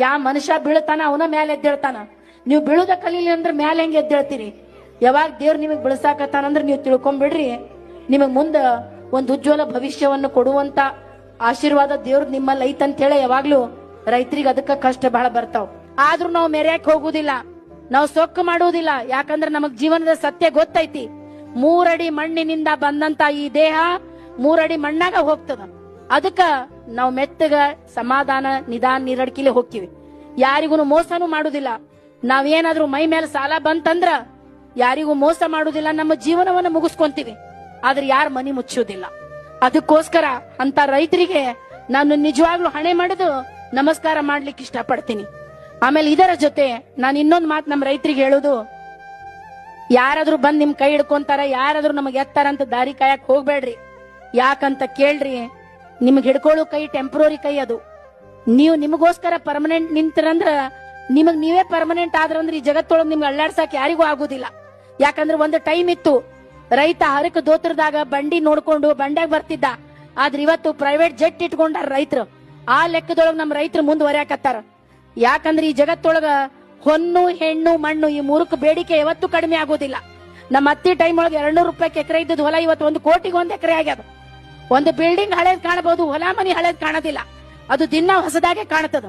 ಯಾ ಮನುಷ್ಯ ಬೀಳ್ತಾನ ಅವನ ಮ್ಯಾಲ ಎದ್ದೇಳ್ತಾನ. ನೀವು ಬೀಳುದ ಕಲೀಲಿ ಅಂದ್ರೆ ಮ್ಯಾಲ ಹೆಂಗ್ ಎದ್ದೇಳ್ತೀರಿ? ಯಾವಾಗ ದೇವ್ರು ನಿಮಗ್ ಬಿಳಿಸಾಕತ್ತಾನಂದ್ರ ನೀವು ತಿಳ್ಕೊಂಡ್ಬಿಡ್ರಿ, ನಿಮಗ್ ಮುಂದ ಒಂದು ಉಜ್ವಲ ಭವಿಷ್ಯವನ್ನು ಕೊಡುವಂತ ಆಶೀರ್ವಾದ ದೇವ್ರದ್ ನಿಮ್ಮಲ್ಲಿ ಐತಂತ ಹೇಳಿ ಯಾವಾಗ್ಲೂ ರೈತರಿಗೆ ಅದಕ್ಕ ಕಷ್ಟ ಬಹಳ ಬರ್ತಾವ್. ಆದ್ರೂ ನಾವು ಮೆರ್ಯಾಕ್ ಹೋಗುದಿಲ್ಲ, ನಾವು ಸೊಕ್ಕು ಮಾಡುವುದಿಲ್ಲ. ಯಾಕಂದ್ರೆ ನಮಗ್ ಜೀವನದ ಸತ್ಯ ಗೊತ್ತೈತಿ. 3 ಅಡಿ ಮಣ್ಣಿನಿಂದ ಬಂದಂತ ಈ ದೇಹ 3 ಅಡಿ ಮಣ್ಣಾಗ ಹೋಗ್ತದ. ಅದಕ್ಕ ನಾವು ಮೆತ್ತಗ ಸಮಾಧಾನ ನಿಧಾನ ನೀರಡ್ಕಿಲೆ ಹೋಗ್ತಿವಿ. ಯಾರಿಗೂ ಮೋಸನೂ ಮಾಡುದಿಲ್ಲ. ನಾವೇನಾದ್ರೂ ಮೈ ಮೇಲೆ ಸಾಲ ಬಂತಂದ್ರ ಯಾರಿಗೂ ಮೋಸ ಮಾಡುದಿಲ್ಲ, ನಮ್ಮ ಜೀವನವನ್ನ ಮುಗಿಸ್ಕೊಂತೀವಿ. ಆದ್ರೆ ಯಾರ ಮನಿ ಮುಚ್ಚುವುದಿಲ್ಲ. ಅದಕ್ಕೋಸ್ಕರ ಅಂತ ರೈತರಿಗೆ ನಾನು ನಿಜವಾಗ್ಲೂ ಹಣೆ ಮಾಡಿದು ನಮಸ್ಕಾರ ಮಾಡ್ಲಿಕ್ಕೆ ಇಷ್ಟಪಡ್ತೀನಿ. ಆಮೇಲೆ ಇದರ ಜೊತೆ ನಾನು ಇನ್ನೊಂದು ಮಾತು ನಮ್ಮ ರೈತರಿಗೆ ಹೇಳುದು, ಯಾರಾದ್ರೂ ಬಂದ್ ನಿಮ್ ಕೈ ಹಿಡ್ಕೊಂತಾರ, ಯಾರಾದ್ರೂ ನಮಗ್ ಎತ್ತಾರಂತ ದಾರಿ ಕಾಯಕ್ ಹೋಗ್ಬೇಡ್ರಿ. ಯಾಕಂತ ಕೇಳ್ರಿ, ನಿಮ್ಗೆ ಹಿಡ್ಕೊಳ್ಳೋ ಕೈ ಟೆಂಪ್ರರಿ ಕೈ. ಅದು ನೀವು ನಿಮಗೋಸ್ಕರ ಪರ್ಮನೆಂಟ್ ನಿಂತಿರಂದ್ರ ನಿಮಗ್ ನೀವೇ ಪರ್ಮನೆಂಟ್ ಆದ್ರಂದ್ರ ಈ ಜಗತ್ತೊಳಗ್ ನಿಮ್ಗೆ ಅಳ್ಳಾಡ್ಸಕ್ ಯಾರಿಗೂ ಆಗುದಿಲ್ಲ. ಯಾಕಂದ್ರೆ ಒಂದು ಟೈಮ್ ಇತ್ತು, ರೈತ ಹರಕ ದೋತ್ರದಾಗ ಬಂಡಿ ನೋಡ್ಕೊಂಡು ಬಂಡ್ಯಾಗ ಬರ್ತಿದ್ದ. ಆದ್ರೆ ಇವತ್ತು ಪ್ರೈವೇಟ್ ಜೆಟ್ ಇಟ್ಕೊಂಡಾರ ರೈತರು. ಆ ಲೆಕ್ಕದೊಳಗ್ ನಮ್ ರೈತರು ಮುಂದುವರ್ಯಾಕತ್ತಾರ. ಯಾಕಂದ್ರೆ ಈ ಜಗತ್ತೊಳಗ ಹೊನ್ನು ಹೆಣ್ಣು ಮಣ್ಣು ಈ 3ಕ್ಕೆ ಬೇಡಿಕೆ ಯಾವತ್ತೂ ಕಡಿಮೆ ಆಗೋದಿಲ್ಲ. ನಮ್ಮ ಹತ್ತಿ ಟೈಮ್ ಒಳಗೆ 200 ರೂಪಾಯಿಗೆ ಎಕರೆ ಇದ್ದದ ಹೊಲ ಇವತ್ತು 1 ಕೋಟಿಗೆ 1 ಎಕರೆ ಆಗ್ಯದ. ಒಂದು ಬಿಲ್ಡಿಂಗ್ ಹಳೇದ್ ಕಾಣಬಹುದು, ಹೊಲ ಮನಿ ಹಳೇದ್ ಕಾಣೋದಿಲ್ಲ. ಅದು ದಿನ ಹೊಸದಾಗೆ ಕಾಣ್ತದ.